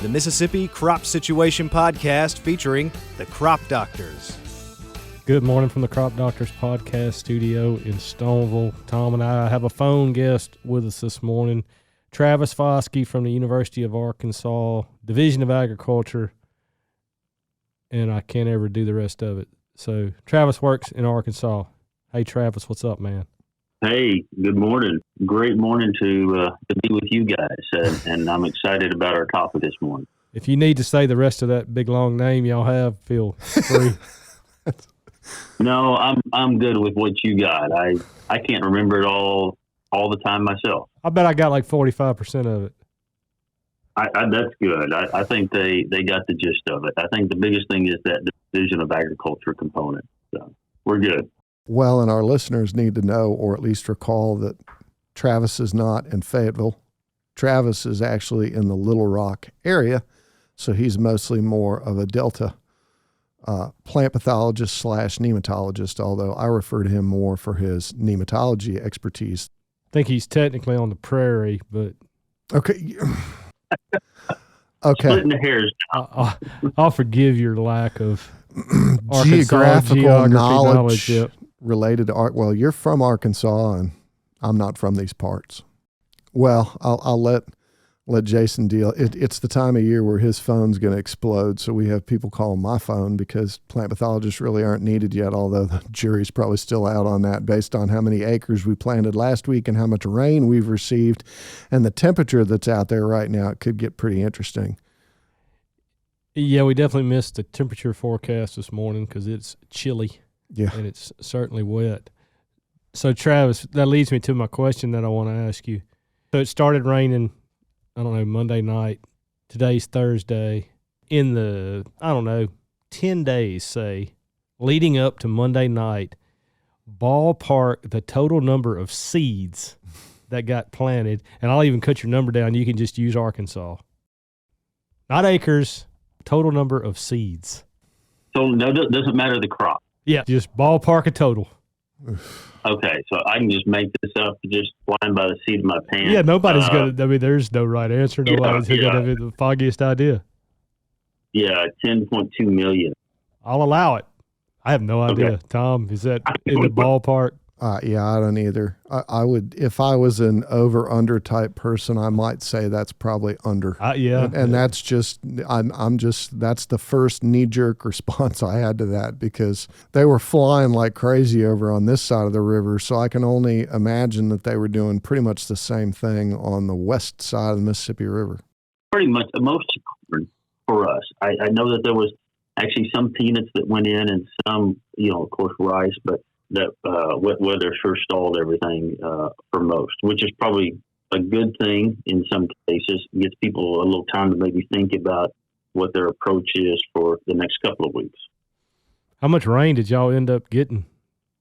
the Mississippi Crop Situation Podcast featuring the Crop Doctors. Good morning from the Crop Doctors Podcast studio in Stoneville. Tom and I have a phone guest with us this morning, Travis Faske from the University of Arkansas, Division of Agriculture, and I can't ever do the rest of it. So Travis works in Arkansas. Hey, Travis, what's up, man? Hey, good morning. Great morning to be with you guys, and I'm excited about our topic this morning. If you need to say the rest of that big long name y'all have, feel free. No, I'm good with what you got. I can't remember it all the time myself. I bet I got like 45% of it. That's good. I think they got the gist of it. I think the biggest thing is that Division of Agriculture component. So we're good. Well, and our listeners need to know, or at least recall, that Travis is not in Fayetteville. Travis is actually in the Little Rock area, so he's mostly more of a Delta plant pathologist / nematologist, although I refer to him more for his nematology expertise. I think he's technically on the prairie, but... Okay. Okay. Splitting the hairs. I'll forgive your lack of geographical knowledge Yep. related to art. Well, you're from Arkansas, and I'm not from these parts. Well, I'll let Jason deal. It's the time of year where his phone's going to explode, so we have people calling my phone because plant pathologists really aren't needed yet, although the jury's probably still out on that based on how many acres we planted last week and how much rain we've received and the temperature that's out there right now. It could get pretty interesting. Yeah, we definitely missed the temperature forecast this morning because it's chilly. Yeah. And it's certainly wet. So, Travis, that leads me to my question that I want to ask you. So it started raining, Monday night. Today's Thursday. In the, 10 days, say, leading up to Monday night, ballpark the total number of seeds that got planted, and I'll even cut your number down. You can just use Arkansas. Not acres, total number of seeds. So no, it doesn't matter the crop. Yeah, just ballpark a total. Okay, so I can just make this up, just flying by the seat of my pants. Yeah, nobody's going to, there's no right answer. Nobody's going to have the foggiest idea. Yeah, 10.2 million. I'll allow it. I have no idea. Okay. Tom, is that in the ballpark? Yeah, I don't either. I would, if I was an over/under type person, I might say that's probably under. Yeah, and that's just, that's the first knee-jerk response I had to that because they were flying like crazy over on this side of the river. So I can only imagine that they were doing pretty much the same thing on the west side of the Mississippi River. Pretty much most for us. I know that there was actually some peanuts that went in and some, of course, rice, but that wet weather sure stalled everything for most, which is probably a good thing in some cases. It gives people a little time to maybe think about what their approach is for the next couple of weeks. How much rain did y'all end up getting?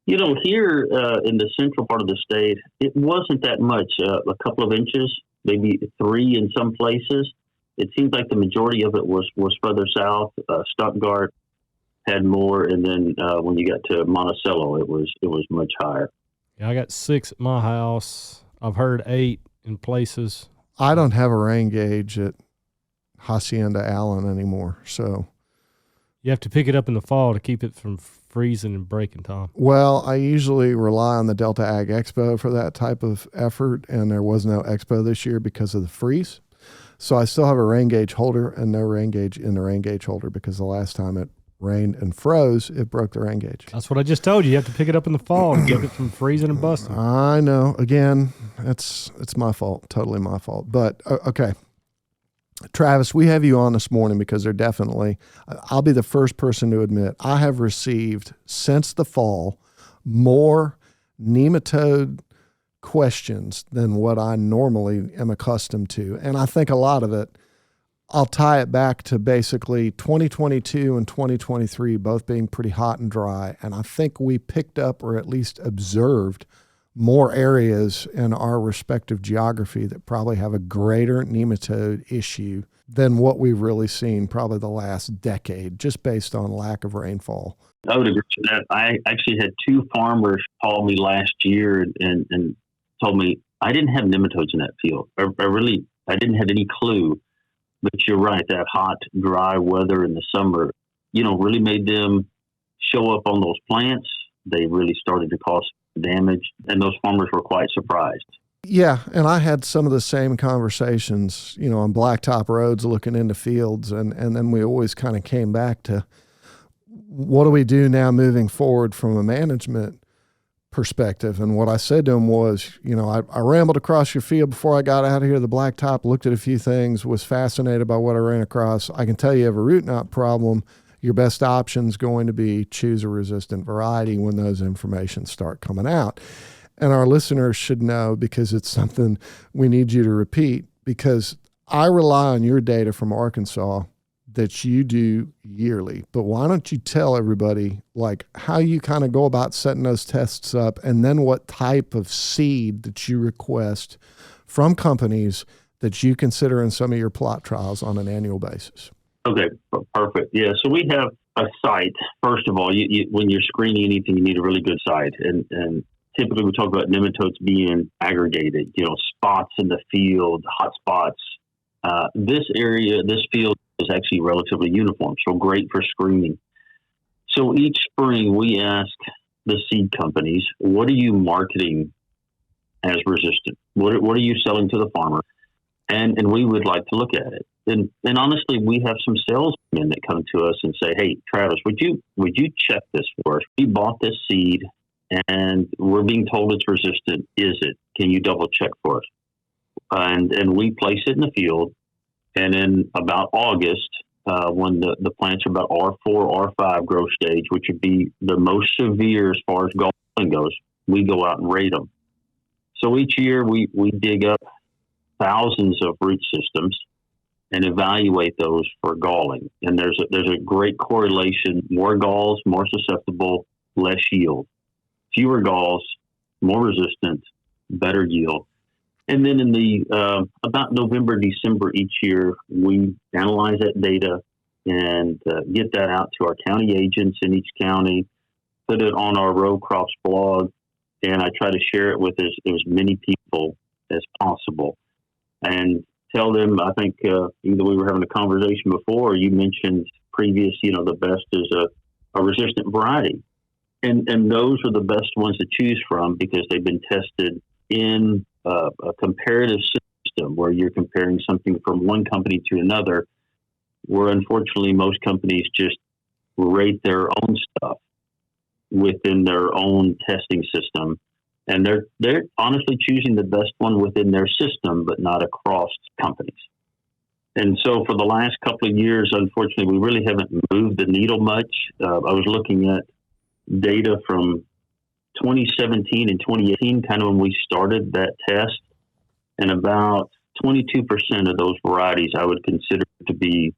Here in the central part of the state, it wasn't that much, a couple of inches, maybe 3 in some places. It seems like the majority of it was further south. Stuttgart had more, and then when you got to Monticello, it was much higher. Yeah, I got 6 at my house. I've heard 8 in places. I don't have a rain gauge at Hacienda Allen anymore, so you have to pick it up in the fall to keep it from freezing and breaking, Tom. Well, I usually rely on the Delta Ag Expo for that type of effort, and there was no expo this year because of the freeze. So I still have a rain gauge holder and no rain gauge in the rain gauge holder because the last time it rained and froze, it broke the rain gauge. That's what I just told you. You have to pick it up in the fall and keep it from freezing and busting. I know. Again, it's my fault. Totally my fault. But, okay. Travis, we have you on this morning because they're definitely, I'll be the first person to admit, I have received since the fall more nematode questions than what I normally am accustomed to. And I think a lot of it, I'll tie it back to basically 2022 and 2023 both being pretty hot and dry. And I think we picked up or at least observed more areas in our respective geography that probably have a greater nematode issue than what we've really seen probably the last decade, just based on lack of rainfall. I would agree with that. I actually had 2 farmers call me last year and told me I didn't have nematodes in that field. I didn't have any clue But you're right, that hot, dry weather in the summer, really made them show up on those plants. They really started to cause damage, and those farmers were quite surprised. Yeah, and I had some of the same conversations, on blacktop roads looking into fields, and then we always kind of came back to what do we do now moving forward from a management perspective. And what I said to him was, I rambled across your field before I got out of here, the blacktop, looked at a few things, was fascinated by what I ran across. I can tell you have a root knot problem. Your best option is going to be choose a resistant variety when those information start coming out. And our listeners should know, because it's something we need you to repeat, because I rely on your data from Arkansas that you do yearly. But why don't you tell everybody how you kind of go about setting those tests up, and then what type of seed that you request from companies that you consider in some of your plot trials on an annual basis? Okay, perfect. Yeah, so we have a site. First of all, when you're screening anything, you need a really good site. And typically we talk about nematodes being aggregated, spots in the field, hot spots. This field is actually relatively uniform, so great for screening. So each spring we ask the seed companies, what are you marketing as resistant? What are you selling to the farmer? And we would like to look at it. And honestly, we have some salesmen that come to us and say, hey, Travis, would you check this for us? We bought this seed and we're being told it's resistant. Is it? Can you double check for us? And we place it in the field. And in about August, when the plants are about R4, R5 growth stage, which would be the most severe as far as galling goes, we go out and rate them. So each year we dig up thousands of root systems and evaluate those for galling. And there's a great correlation: more galls, more susceptible, less yield; fewer galls, more resistant, better yield. And then in the about November, December each year, we analyze that data and get that out to our county agents in each county, put it on our row crops blog, and I try to share it with as many people as possible. And tell them, I think either we were having a conversation before, or you mentioned previous, the best is a resistant variety. And those are the best ones to choose from because they've been tested in a comparative system where you're comparing something from one company to another, where unfortunately most companies just rate their own stuff within their own testing system. And they're honestly choosing the best one within their system, but not across companies. And so for the last couple of years, unfortunately, we really haven't moved the needle much. I was looking at data from 2017 and 2018, kind of when we started that test, and about 22% of those varieties I would consider to be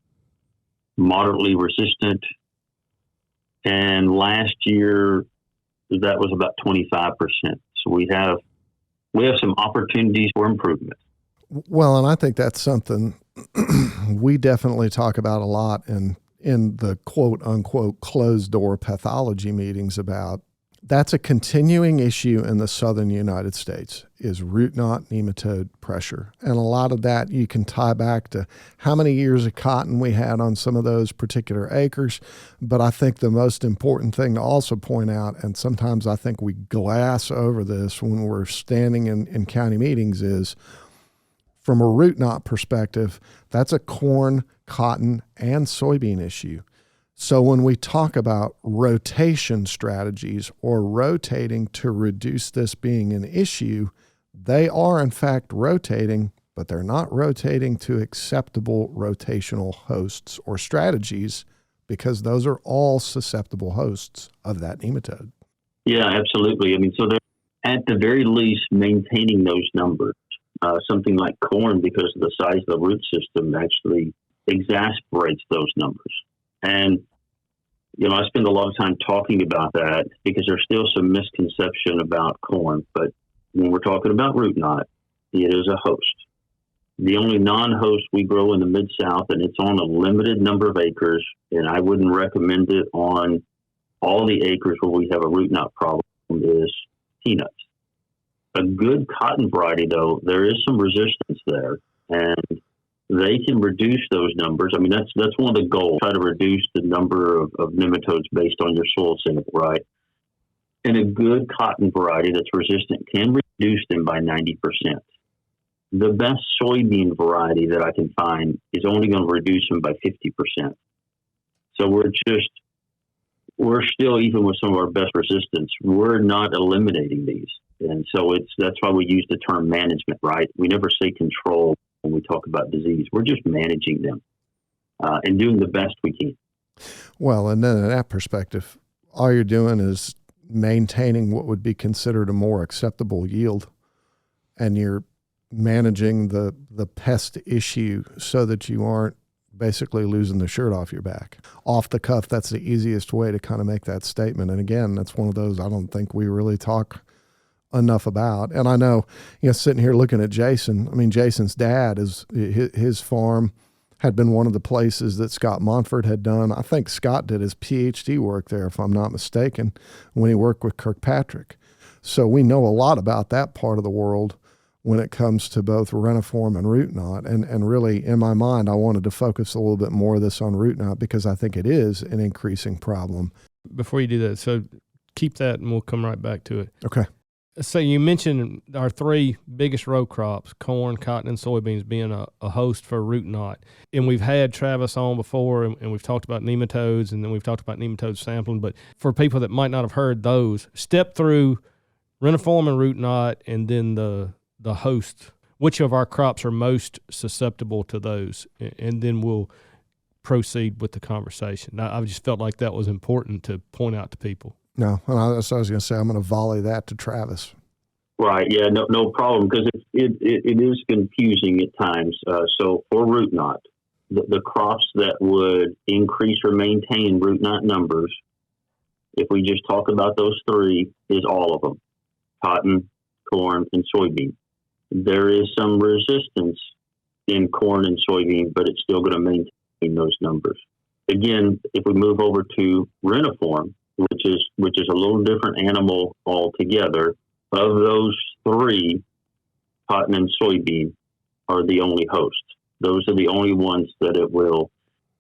moderately resistant. And last year, that was about 25%. So we have some opportunities for improvement. Well, and I think that's something we definitely talk about a lot in the quote unquote closed door pathology meetings about. That's a continuing issue in the southern United States is root knot nematode pressure. And a lot of that you can tie back to how many years of cotton we had on some of those particular acres. But I think the most important thing to also point out, and sometimes I think we glass over this when we're standing in county meetings, is from a root knot perspective, that's a corn, cotton, and soybean issue. So when we talk about rotation strategies or rotating to reduce this being an issue, they are in fact rotating, but they're not rotating to acceptable rotational hosts or strategies because those are all susceptible hosts of that nematode. Yeah, absolutely. I mean, so they're at the very least maintaining those numbers. Something like corn, because of the size of the root system, actually exasperates those numbers. And, I spend a lot of time talking about that because there's still some misconception about corn. But when we're talking about root knot, it is a host. The only non-host we grow in the Mid-South, and it's on a limited number of acres, and I wouldn't recommend it on all the acres where we have a root knot problem, is peanuts. A good cotton variety, though, there is some resistance there. And they can reduce those numbers. I mean, that's one of the goals, try to reduce the number of nematodes based on your soil sample, right? And a good cotton variety that's resistant can reduce them by 90%. The best soybean variety that I can find is only going to reduce them by 50%. So we're still, even with some of our best resistance, we're not eliminating these. And so that's why we use the term management, right? We never say control when we talk about disease. We're just managing them and doing the best we can. Well, and then in that perspective, all you're doing is maintaining what would be considered a more acceptable yield, and you're managing the pest issue so that you aren't basically losing the shirt off your back. Off the cuff, that's the easiest way to kind of make that statement. And again, that's one of those I don't think we really talk enough about. And I know, sitting here looking at Jason, I mean, Jason's dad, his farm had been one of the places that Scott Montfort had done. I think Scott did his PhD work there, if I'm not mistaken, when he worked with Kirkpatrick. So we know a lot about that part of the world when it comes to both reniform and root knot. And really, in my mind, I wanted to focus a little bit more of this on root knot because I think it is an increasing problem. Before you do that, so keep that and we'll come right back to it. Okay. So you mentioned our three biggest row crops, corn, cotton, and soybeans, being a host for root knot. And we've had Travis on before, and we've talked about nematodes, and then we've talked about nematode sampling. But for people that might not have heard those, step through reniform and root knot, and then the host. Which of our crops are most susceptible to those? And then we'll proceed with the conversation. I just felt like that was important to point out to people. No, I was going to say, I'm going to volley that to Travis. Right. Yeah, no problem, because it is confusing at times. So for root knot, the crops that would increase or maintain root knot numbers, if we just talk about those three, is all of them: cotton, corn, and soybean. There is some resistance in corn and soybean, but it's still going to maintain those numbers. Again, if we move over to reniform, which is a little different animal altogether, of those three, cotton and soybean are the only hosts. Those are the only ones that it will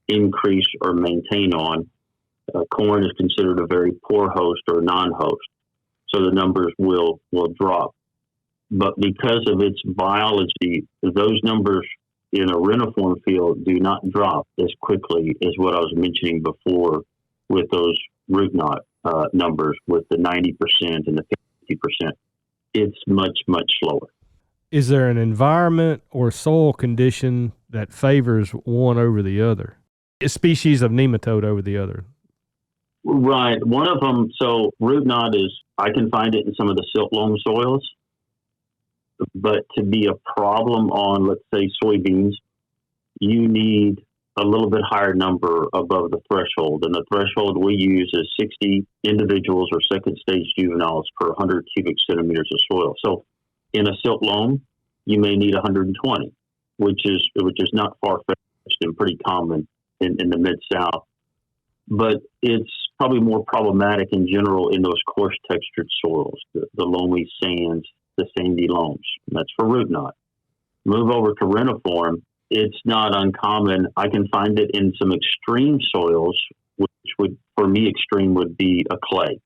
increase or maintain on. Corn is considered a very poor host or non-host, so the numbers will drop. But because of its biology, those numbers in a reniform field do not drop as quickly as what I was mentioning before with those root knot numbers, with the 90% and the 50%. It's much, much slower. Is there an environment or soil condition that favors one over the other? A species of nematode over the other? Right. One of them, so root knot I can find it in some of the silt loam soils, but to be a problem on, let's say, soybeans, you need a little bit higher number above the threshold. And the threshold we use is 60 individuals or second stage juveniles per 100 cubic centimeters of soil. So in a silt loam, you may need 120, which is not far-fetched and pretty common in the Mid-South. But it's probably more problematic in general in those coarse textured soils, the loamy sands, the sandy loams. That's for root knot. Move over to reniform. It's not uncommon. I can find it in some extreme soils, which would, for me, extreme would be a clay.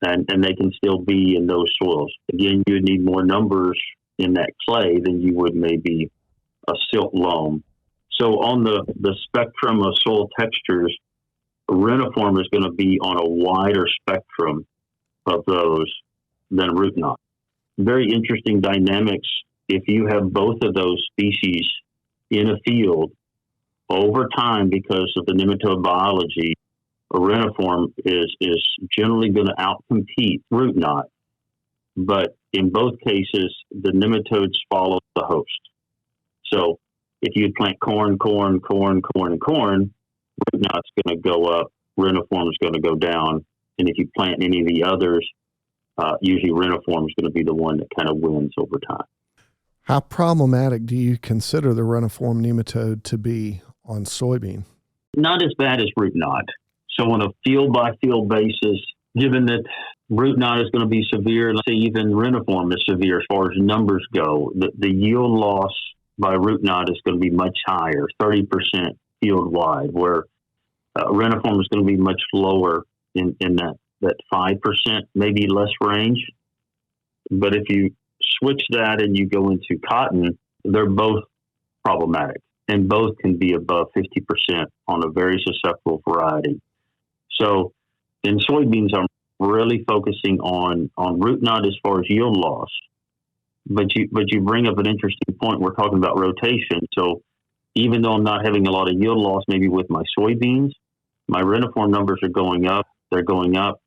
And they can still be in those soils. Again, you would need more numbers in that clay than you would maybe a silt loam. So on the spectrum of soil textures, reniform is going to be on a wider spectrum of those than root knot. Very interesting dynamics. If you have both of those species in a field, over time, because of the nematode biology, a reniform is generally going to outcompete root knot. But in both cases, the nematodes follow the host. So if you plant corn, and corn, root knot's going to go up, reniform is going to go down. And if you plant any of the others, usually reniform is going to be the one that kind of wins over time. How problematic do you consider the reniform nematode to be on soybean? Not as bad as root knot. So on a field-by-field basis, given that root knot is going to be severe, let's say even reniform is severe as far as numbers go, the yield loss by root knot is going to be much higher, 30% field wide, where reniform is going to be much lower in that 5%, maybe less range. But if you switch that and you go into cotton, they're both problematic, and both can be above 50% on a very susceptible variety. So in soybeans, I'm really focusing on root knot as far as yield loss. But you bring up an interesting point. We're talking about rotation. So even though I'm not having a lot of yield loss, maybe with my soybeans, my reniform numbers are going up. They're going up.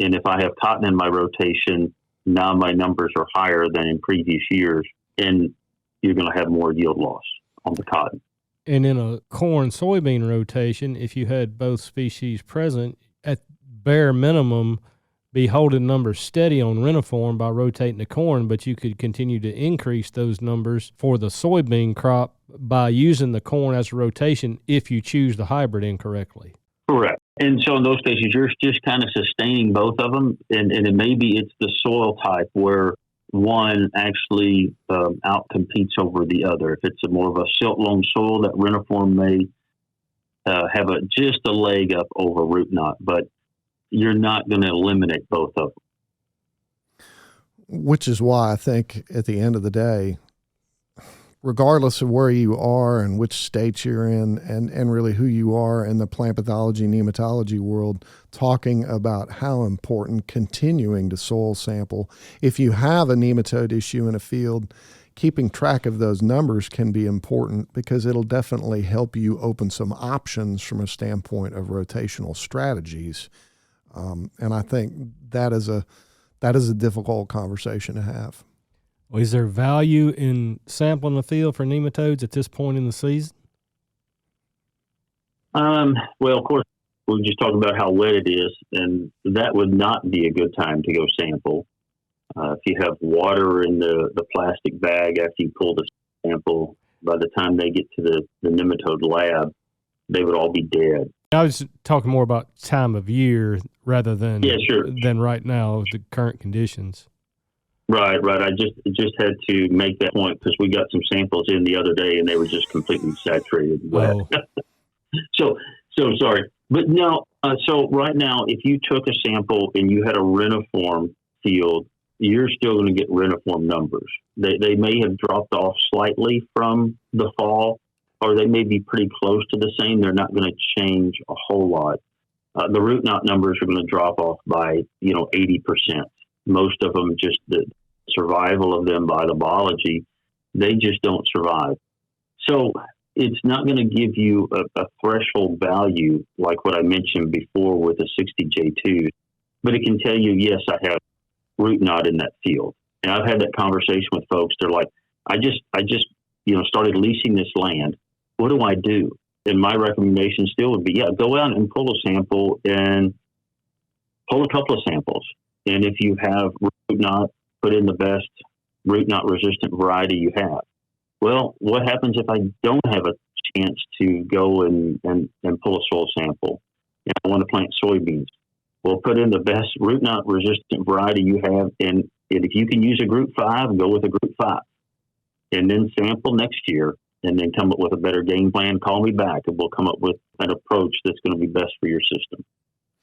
And if I have cotton in my rotation, now my numbers are higher than in previous years, and you're going to have more yield loss on the cotton. And in a corn-soybean rotation, if you had both species present, at bare minimum, be holding numbers steady on reniform by rotating the corn, but you could continue to increase those numbers for the soybean crop by using the corn as a rotation if you choose the hybrid incorrectly. Correct. And so in those cases, you're just kind of sustaining both of them, and maybe it's the soil type where one actually outcompetes over the other. If it's more of a silt-loam soil, that reniform may have just a leg up over root knot, but you're not going to eliminate both of them. Which is why I think at the end of the day, regardless of where you are and which states you're in, and really who you are in the plant pathology, nematology world, talking about how important continuing to soil sample. If you have a nematode issue in a field, keeping track of those numbers can be important because it'll definitely help you open some options from a standpoint of rotational strategies. And I think that is a difficult conversation to have. Well, is there value in sampling the field for nematodes at this point in the season? Well, of course, we just talked about how wet it is, and that would not be a good time to go sample. If you have water in the plastic bag after you pull the sample, by the time they get to the nematode lab, they would all be dead. I was talking more about time of year rather than than right now, the current conditions. Right. I just had to make that point because we got some samples in the other day and they were just completely saturated wet. Oh. So sorry, but no. So right now, if you took a sample and you had a reniform field, you're still going to get reniform numbers. They may have dropped off slightly from the fall, or they may be pretty close to the same. They're not going to change a whole lot. The root knot numbers are going to drop off by 80%. Most of them, just the survival of them by the biology, they just don't survive. So it's not going to give you a threshold value like what I mentioned before with the 60J2, but it can tell you, yes, I have root knot in that field. And I've had that conversation with folks. They're like, I just started leasing this land. What do I do? And my recommendation still would be, go out and pull a sample and pull a couple of samples. And if you have root knot, put in the best root knot resistant variety you have. Well, what happens if I don't have a chance to go and pull a soil sample and I want to plant soybeans? Well, put in the best root knot resistant variety you have. And if you can use a group 5, go with a group 5. And then sample next year and then come up with a better game plan. Call me back and we'll come up with an approach that's going to be best for your system.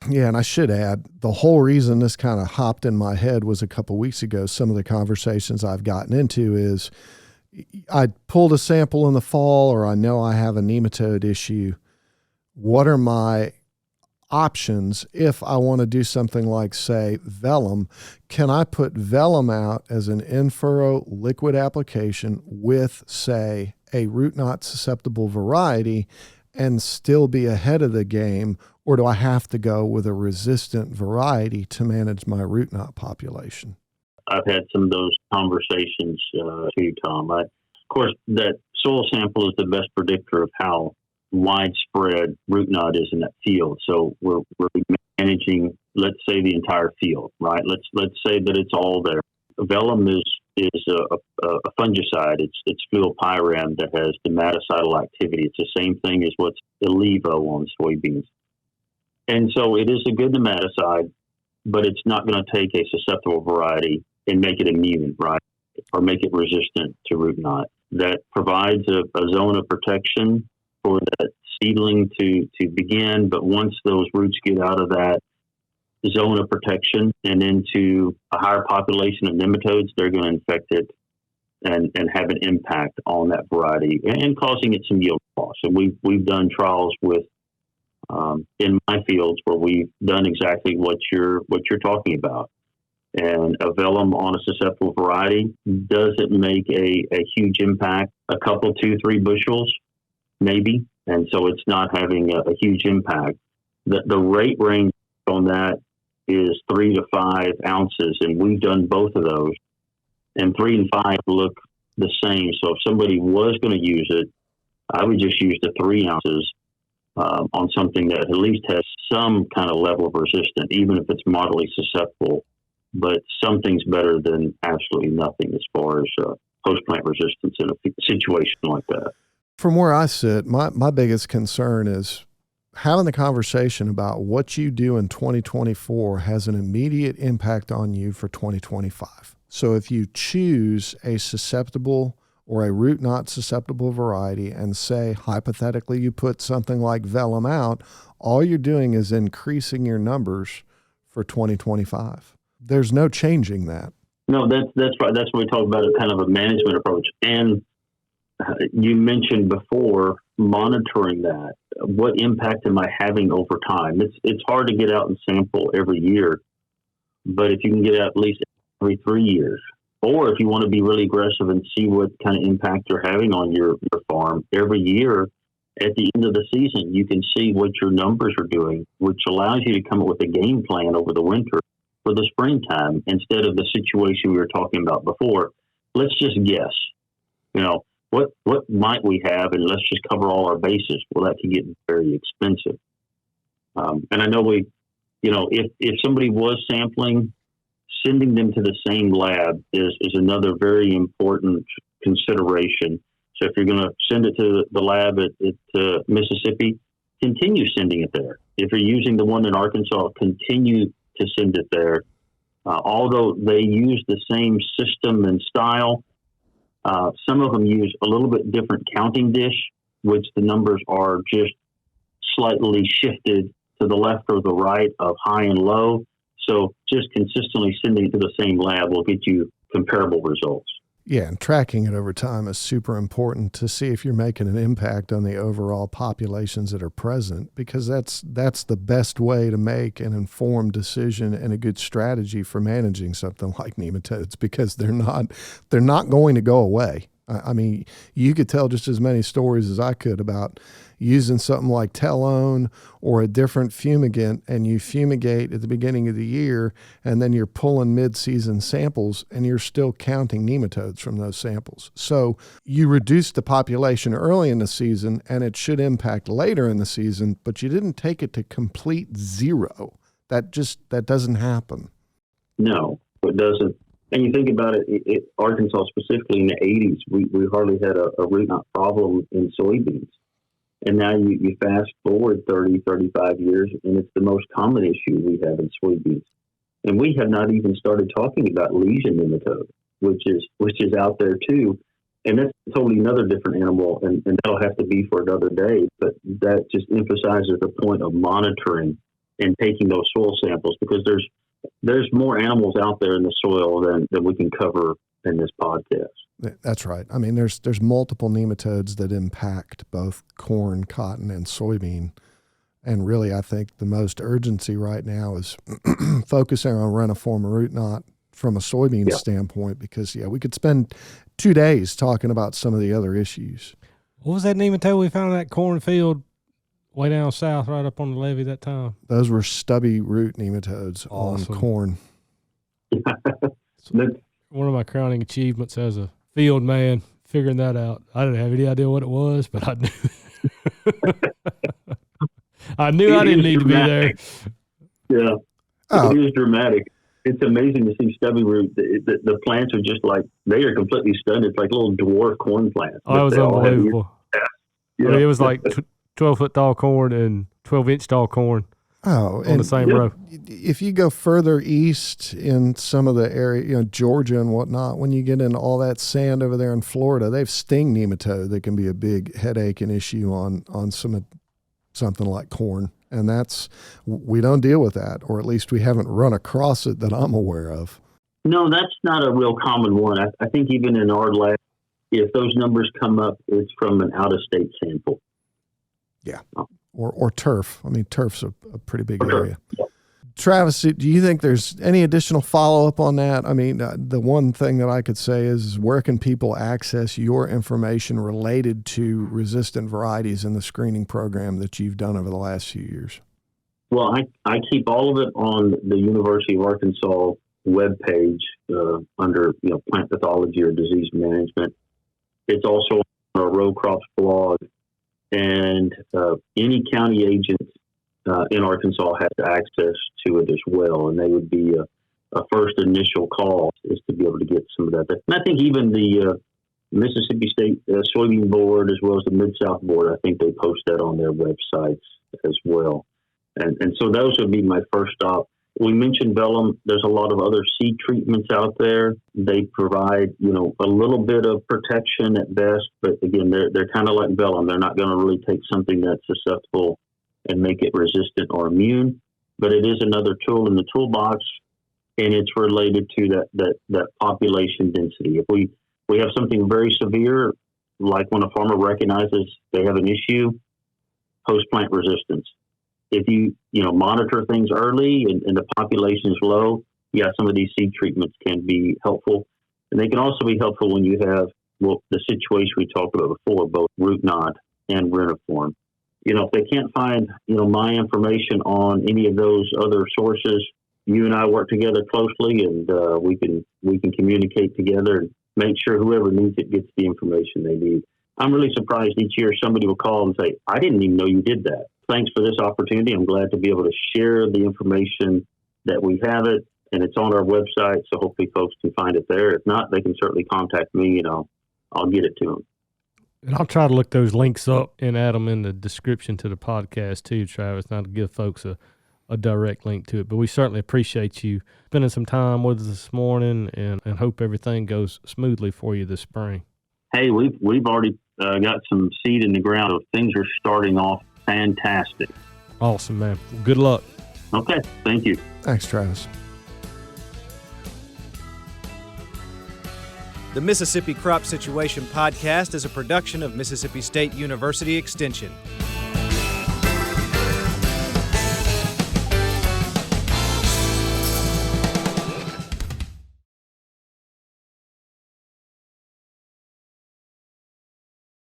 Yeah, and I should add, the whole reason this kind of hopped in my head was a couple of weeks ago. Some of the conversations I've gotten into is I pulled a sample in the fall, or I know I have a nematode issue. What are my options if I want to do something like, say, vellum? Can I put vellum out as an in-furrow liquid application with, say, a root knot susceptible variety and still be ahead of the game? Or do I have to go with a resistant variety to manage my root knot population? I've had some of those conversations too, Tom. Of course, that soil sample is the best predictor of how widespread root knot is in that field. So we're managing, let's say, the entire field, right? Let's say that it's all there. Vellum is a fungicide. It's fluopyram that has nematocidal activity. It's the same thing as what's Illevo on soybeans. And so it is a good nematicide, but it's not going to take a susceptible variety and make it immune, right? Or make it resistant to root knot. that provides a zone of protection for that seedling to begin. But once those roots get out of that zone of protection and into a higher population of nematodes, they're going to infect it and have an impact on that variety and causing it some yield loss. And we've done trials with in my fields where we've done exactly what you're talking about. And a vellum on a susceptible variety doesn't make a huge impact, a couple, 2-3 bushels, maybe. And so it's not having a huge impact. The rate range on that is 3 to 5 ounces. And we've done both of those. And 3 and 5 look the same. So if somebody was going to use it, I would just use the 3 ounces on something that at least has some kind of level of resistance, even if it's moderately susceptible. But something's better than absolutely nothing as far as post-plant resistance in a situation like that. From where I sit, my biggest concern is having the conversation about what you do in 2024 has an immediate impact on you for 2025. So if you choose a susceptible or a root knot susceptible variety and say, hypothetically, you put something like vellum out, all you're doing is increasing your numbers for 2025. There's no changing that. No, that's right. That's what we talk about, a kind of a management approach. And you mentioned before monitoring that. What impact am I having over time? It's hard to get out and sample every year, but if you can get out at least every 3 years, or if you want to be really aggressive and see what kind of impact you're having on your farm every year, at the end of the season, you can see what your numbers are doing, which allows you to come up with a game plan over the winter for the springtime instead of the situation we were talking about before. Let's just guess, what might we have, and let's just cover all our bases. Well, that can get very expensive. And I know if somebody was sampling, sending them to the same lab is another very important consideration. So if you're going to send it to the lab at Mississippi, continue sending it there. If you're using the one in Arkansas, continue to send it there. Although they use the same system and style, some of them use a little bit different counting dish, which the numbers are just slightly shifted to the left or the right of high and low. So just consistently sending it to the same lab will get you comparable results. Yeah, and tracking it over time is super important to see if you're making an impact on the overall populations that are present, because that's the best way to make an informed decision and a good strategy for managing something like nematodes, because they're not going to go away. I mean, you could tell just as many stories as I could about using something like Telone or a different fumigant, and you fumigate at the beginning of the year, and then you're pulling mid-season samples, and you're still counting nematodes from those samples. So you reduce the population early in the season, and it should impact later in the season, but you didn't take it to complete zero. That doesn't happen. No, it doesn't. And you think about it, Arkansas specifically in the 80s, we hardly had a root knot problem in soybeans. And now you fast forward 30, 35 years, and it's the most common issue we have in soybeans. And we have not even started talking about lesion nematode, which is out there too. And that's totally another different animal, and that'll have to be for another day. But that just emphasizes the point of monitoring and taking those soil samples, because there's more animals out there in the soil than we can cover in this podcast. That's right. I mean, there's multiple nematodes that impact both corn, cotton, and soybean. And really, I think the most urgency right now is focusing on reniform root knot from a soybean standpoint, because, we could spend 2 days talking about some of the other issues. What was that nematode we found in that cornfield way down south, right up on the levee that time? Those were stubby root nematodes on corn. One of my crowning achievements as a field man, figuring that out. I didn't have any idea what it was, but I knew. I knew I didn't need dramatic. To be there. Yeah, It is dramatic. It's amazing to see stubby root. The plants are just like, they are completely stunned. It's like little dwarf corn plants. Oh, it was unbelievable. Yeah. I mean, it was like 12-foot tall corn and 12-inch tall corn. Oh, on the same row. If you go further east in some of the area, Georgia and whatnot, when you get into all that sand over there in Florida, they have sting nematode that can be a big headache and issue on something like corn. And we don't deal with that, or at least we haven't run across it that I'm aware of. No, that's not a real common one. I think even in our lab, if those numbers come up, it's from an out-of-state sample. Yeah. Or turf. I mean, turf's a pretty big Sure. area. Yeah. Travis, do you think there's any additional follow-up on that? I mean, the one thing that I could say is where can people access your information related to resistant varieties in the screening program that you've done over the last few years? Well, I keep all of it on the University of Arkansas webpage under plant pathology or disease management. It's also on our row crops blog, and any county agent in Arkansas has access to it as well, and they would be a first initial call is to be able to get some of that. And I think even the Mississippi State Soybean Board, as well as the Mid-South Board, I think they post that on their websites as well. And so those would be my first stop. We mentioned vellum. There's a lot of other seed treatments out there. They provide, a little bit of protection at best, but again, they're kind of like vellum. They're not going to really take something that's susceptible and make it resistant or immune, but it is another tool in the toolbox, and it's related to that population density. If we have something very severe, like when a farmer recognizes they have an issue, post-plant resistance. If you monitor things early and the population is low, some of these seed treatments can be helpful. And they can also be helpful when you have, the situation we talked about before, both root knot and reniform. If they can't find, my information on any of those other sources, you and I work together closely, and we can communicate together and make sure whoever needs it gets the information they need. I'm really surprised each year somebody will call and say, I didn't even know you did that. Thanks for this opportunity. I'm glad to be able to share the information that we have it, and it's on our website, so hopefully folks can find it there. If not, they can certainly contact me, and I'll get it to them. And I'll try to look those links up and add them in the description to the podcast too, Travis, not to give folks a direct link to it. But we certainly appreciate you spending some time with us this morning, and hope everything goes smoothly for you this spring. Hey, we've already got some seed in the ground. So things are starting off fantastic. Awesome, man. Well, good luck. Okay, thank you. Thanks, Travis. The Mississippi Crop Situation Podcast is a production of Mississippi State University Extension.